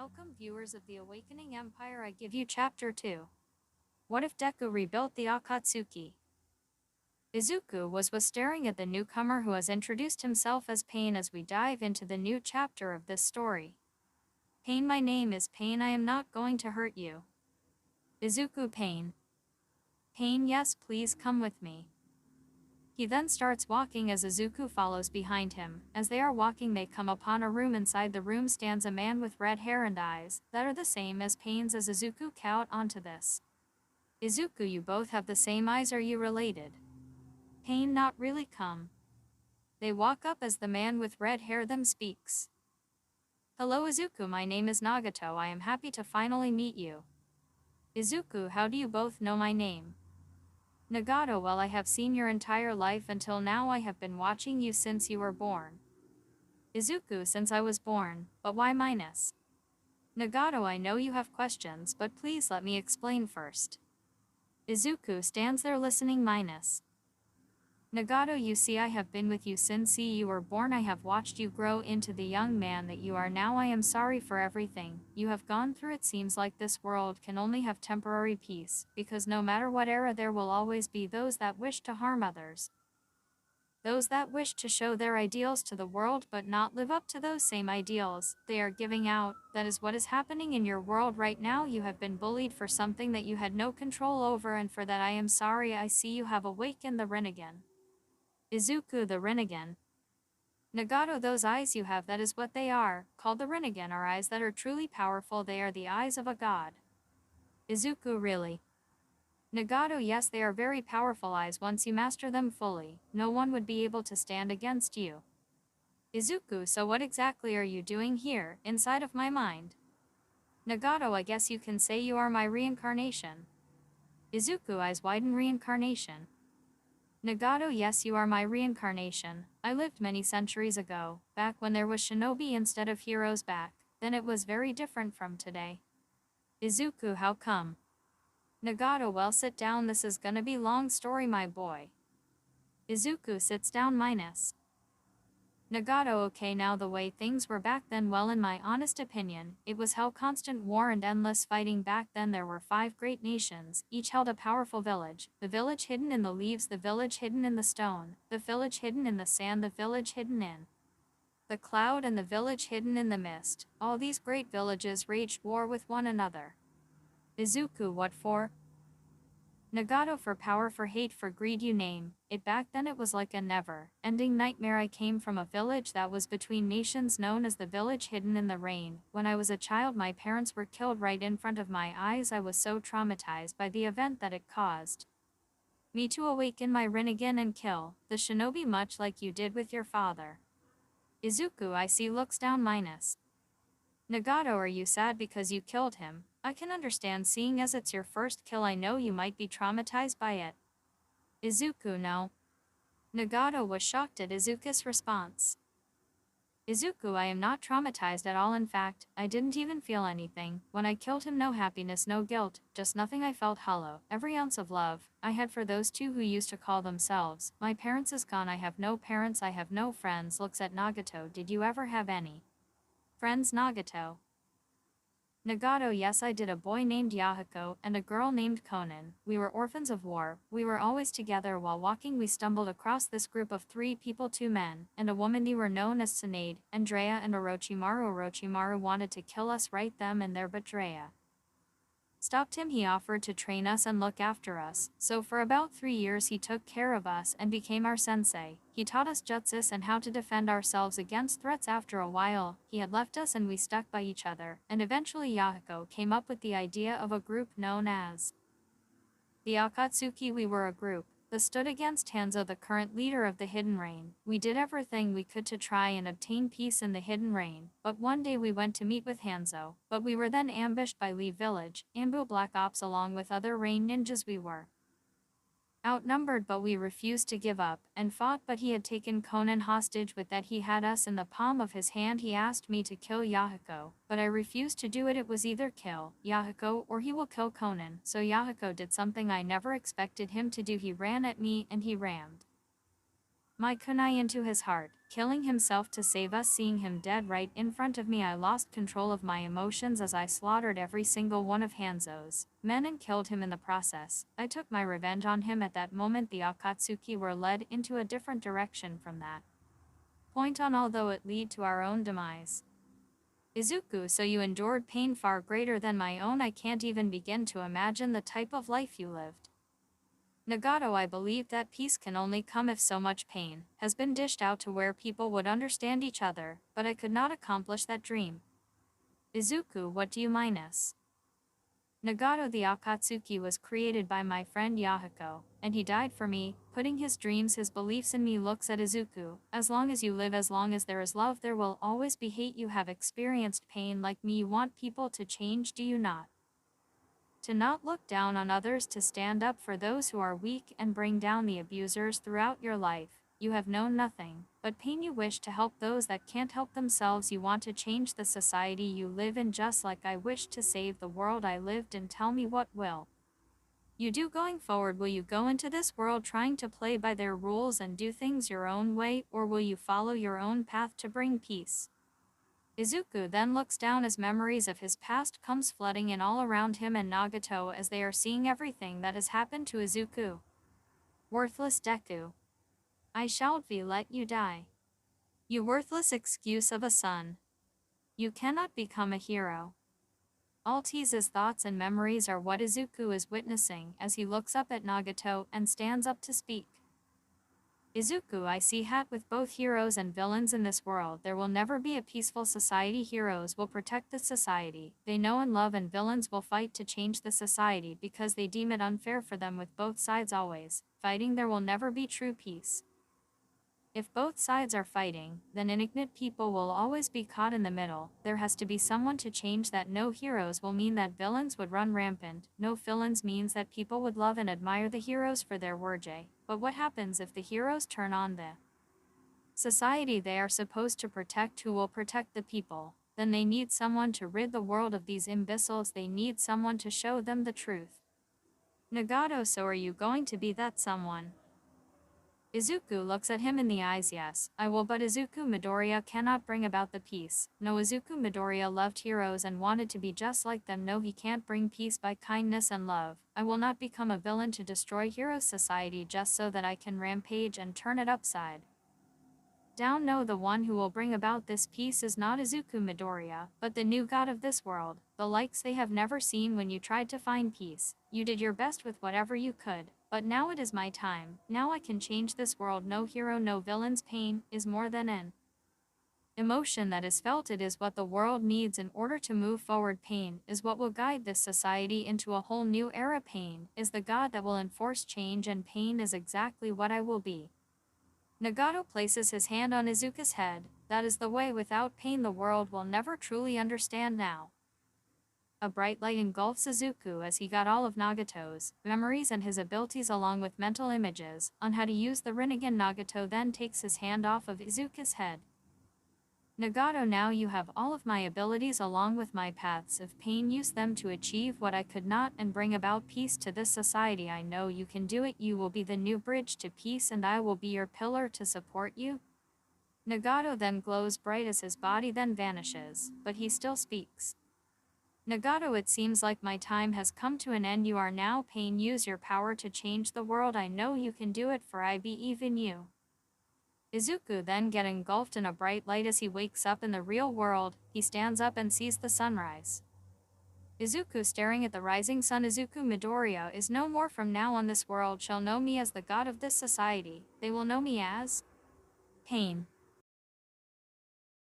Welcome viewers of the Awakening Empire, I give you Chapter 2. What if Deku rebuilt the Akatsuki? Izuku was staring at the newcomer who has introduced himself as Pain as we dive into the new chapter of this story. Pain, my name is Pain, I am not going to hurt you. Izuku, Pain. Pain, yes, please come with me. He then starts walking as Izuku follows behind him. As they are walking, they come upon a room. Inside the room stands a man with red hair and eyes that are the same as Pain's. As Izuku caught onto this. Izuku, you both have the same eyes, are you related? Pain, not really, come. They walk up as the man with red hair then speaks. Hello Izuku, my name is Nagato, I am happy to finally meet you. Izuku, how do you both know my name? Nagato, well, I have seen your entire life until now. I have been watching you since you were born. Izuku, since I was born, but why minus? Nagato, I know you have questions, but please let me explain first. Izuku stands there listening minus. Nagato, you see, I have been with you since you were born. I have watched you grow into the young man that you are now. I am sorry for everything you have gone through. It seems like this world can only have temporary peace, because no matter what era, there will always be those that wish to harm others. Those that wish to show their ideals to the world but not live up to those same ideals they are giving out. That is what is happening in your world right now. You have been bullied for something that you had no control over, and for that I am sorry. I see you have awakened the Rinnegan. Izuku, the Rinnegan. Nagato, those eyes you have, that is what they are, called the Rinnegan, are eyes that are truly powerful. They are the eyes of a god. Izuku, really? Nagato, yes, they are very powerful eyes. Once you master them fully, no one would be able to stand against you. Izuku, so what exactly are you doing here, inside of my mind? Nagato, I guess you can say you are my reincarnation. Izuku, eyes widen, reincarnation. Nagato, yes, you are my reincarnation. I lived many centuries ago, back when there was shinobi instead of heroes back then. It was very different from today. Izuku, how come? Nagato, well, sit down, this is gonna be long story, my boy. Izuku sits down minus. Nagato, okay, now the way things were back then, well, in my honest opinion, it was hell, constant war and endless fighting. Back then there were 5 great nations, each held a powerful village. The village hidden in the leaves, the village hidden in the stone, the village hidden in the sand, the village hidden in the cloud, and the village hidden in the mist. All these great villages waged war with one another. Izuku, what for? Nagato, for power, for hate, for greed, you name it. Back then it was like a never-ending nightmare. I came from a village that was between nations, known as the village hidden in the rain. When I was a child, my parents were killed right in front of my eyes. I was so traumatized by the event that it caused me to awaken my Rinnegan and kill the shinobi, much like you did with your father. Izuku, I see, looks down minus. Nagato, are you sad because you killed him? I can understand, seeing as it's your first kill. I know you might be traumatized by it. Izuku, no. Nagato was shocked at Izuku's response. Izuku, I am not traumatized at all. In fact, I didn't even feel anything. When I killed him, no happiness, no guilt, just nothing. I felt hollow. Every ounce of love I had for those 2 who used to call themselves my parents is gone. I have no parents, I have no friends. Looks at Nagato, did you ever have any friends, Nagato? Nagato, yes, I did. A boy named Yahiko and a girl named Konan. We were orphans of war. We were always together. While walking, we stumbled across this group of 3 people, 2 men and a woman. They were known as Tsunade, Andrea, and Orochimaru. Orochimaru wanted to kill us right then and there, but Drea stopped him. He offered to train us and look after us. So for about 3 years he took care of us and became our sensei. He taught us jutsus and how to defend ourselves against threats. After a while, he had left us and we stuck by each other. And eventually Yahiko came up with the idea of a group known as the Akatsuki. We were a group that stood against Hanzo, the current leader of the Hidden Rain. We did everything we could to try and obtain peace in the Hidden Rain, but one day we went to meet with Hanzo, but we were then ambushed by Lee Village, Kingjblakk Ops, along with other rain ninjas. We were outnumbered, but we refused to give up and fought. But he had taken Konan hostage. With that, he had us in the palm of his hand. He asked me to kill Yahiko, but I refused to do it. It was either kill Yahiko or he will kill Konan. So Yahiko did something I never expected him to do. He ran at me and he rammed my kunai into his heart, killing himself to save us. Seeing him dead right in front of me, I lost control of my emotions as I slaughtered every single one of Hanzo's men and killed him in the process. I took my revenge on him at that moment. The Akatsuki were led into a different direction from that point on, although it lead to our own demise. Izuku, so you endured pain far greater than my own. I can't even begin to imagine the type of life you lived. Nagato, I believe that peace can only come if so much pain has been dished out to where people would understand each other, but I could not accomplish that dream. Izuku, what do you minus? Nagato, the Akatsuki was created by my friend Yahiko, and he died for me, putting his dreams, his beliefs in me. Looks at Izuku, as long as you live, as long as there is love, there will always be hate. You have experienced pain like me. You want people to change, do you not? To not look down on others, to stand up for those who are weak and bring down the abusers. Throughout your life, you have known nothing but pain. You wish to help those that can't help themselves. You want to change the society you live in, just like I wish to save the world I lived in. Tell me, what will you do going forward? Will you go into this world trying to play by their rules and do things your own way, or will you follow your own path to bring peace? Izuku then looks down as memories of his past comes flooding in all around him and Nagato as they are seeing everything that has happened to Izuku. Worthless Deku. I shall let you die. You worthless excuse of a son. You cannot become a hero. All Tease's thoughts and memories are what Izuku is witnessing as he looks up at Nagato and stands up to speak. Izuku, I see hat with both heroes and villains in this world. There will never be a peaceful society. Heroes will protect the society they know and love, and villains will fight to change the society because they deem it unfair for them. With both sides always fighting, there will never be true peace. If both sides are fighting, then indignant people will always be caught in the middle. There has to be someone to change that. No heroes will mean that villains would run rampant. No villains means that people would love and admire the heroes for their wordjay. But what happens if the heroes turn on the society they are supposed to protect? Who will protect the people? Then they need someone to rid the world of these imbeciles. They need someone to show them the truth. Nagato, so are you going to be that someone? Izuku looks at him in the eyes. Yes, I will, but Izuku Midoriya cannot bring about the peace. No, Izuku Midoriya loved heroes and wanted to be just like them. No, he can't bring peace by kindness and love. I will not become a villain to destroy hero society just so that I can rampage and turn it upside down. No, the one who will bring about this peace is not Izuku Midoriya, but the new god of this world, the likes they have never seen. When you tried to find peace, you did your best with whatever you could. But now it is my time. Now I can change this world. No hero, no villains. Pain is more than an emotion that is felt. It is what the world needs in order to move forward. Pain is what will guide this society into a whole new era. Pain is the god that will enforce change, and pain is exactly what I will be. Nagato places his hand on Izuku's head. That is the way. Without pain, the world will never truly understand. Now a bright light engulfs Izuku as he got all of Nagato's memories and his abilities along with mental images on how to use the Rinnegan. Nagato then takes his hand off of Izuku's head. Nagato, now you have all of my abilities along with my paths of pain. Use them to achieve what I could not and bring about peace to this society. I know you can do it. You will be the new bridge to peace and I will be your pillar to support you. Nagato then glows bright as his body then vanishes, but he still speaks. Nagato, it seems like my time has come to an end. You are now pain. Use your power to change the world. I know you can do it, for I believe in you. Izuku then get engulfed in a bright light as he wakes up in the real world. He stands up and sees the sunrise. Izuku staring at the rising sun. Izuku Midoriya is no more. From now on, this world shall know me as the god of this society. They will know me as Pain.